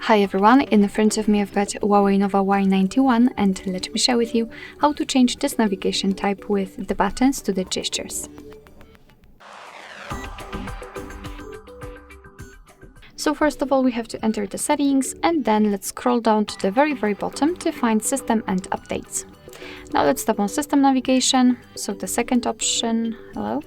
Hi everyone, in front of me I've got HUAWEI Nova Y91 and let me share with you how to change this navigation type with the buttons to the gestures. So first of all we have to enter the settings and then let's scroll down to the very bottom to find system and updates. Now let's tap on system navigation, so the second option, hello.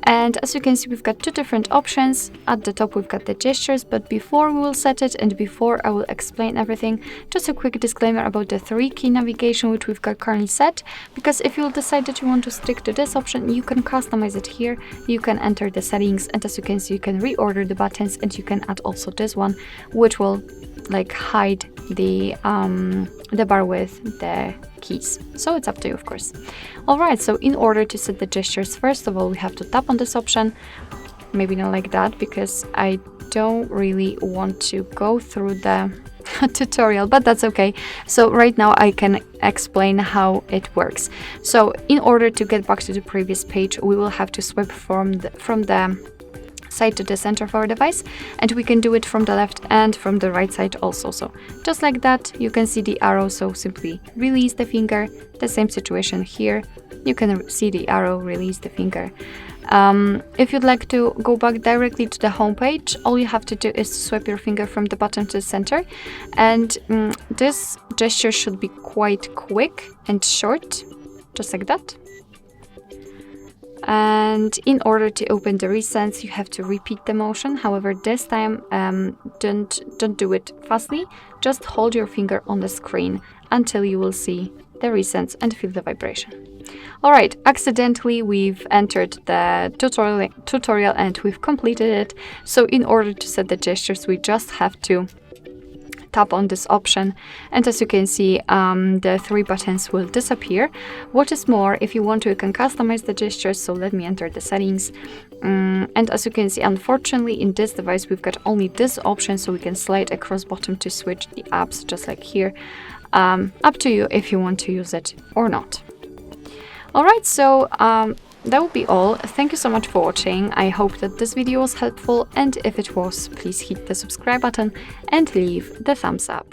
And as you can see, we've got two different options. At the top, we've got the gestures, but before we will set it and before I will explain everything, just a quick disclaimer about the 3-key navigation, which we've got currently set, because if you'll decide that you want to stick to this option, you can customize it here. You can enter the settings, and as you can see, you can reorder the buttons, and you can add also this one, which will like hide the bar with the keys. So it's up to you, of course. Alright, so in order to set the gestures, first of all, we have to tap on this option. Maybe not like that, because I don't really want to go through the tutorial, but that's okay. So right now I can explain how it works. So in order to get back to the previous page, we will have to swipe from the side to the center of our device, and we can do it from the left and from the right side also. So just like that, you can see the arrow, so simply release the finger. The same situation here, you can see the arrow, release the finger. If you'd like to go back directly to the home page, all you have to do is swipe your finger from the bottom to the center, and this gesture should be quite quick and short, just like that. And in order to open the recents, you have to repeat the motion. However, this time don't do it fastly. Just hold your finger on the screen until you will see the recents and feel the vibration. Alright, accidentally we've entered the tutorial and we've completed it. So in order to set the gestures, we just have to tap on this option, and as you can see, the 3 buttons will disappear. What is more, if you want to, you can customize the gestures. So let me enter the settings, and as you can see, unfortunately in this device we've got only this option, so we can slide across bottom to switch the apps, just like here. Up to you if you want to use it or not. Alright, so that will be all. Thank you so much for watching. I hope that this video was helpful, and if it was, please hit the subscribe button and leave the thumbs up.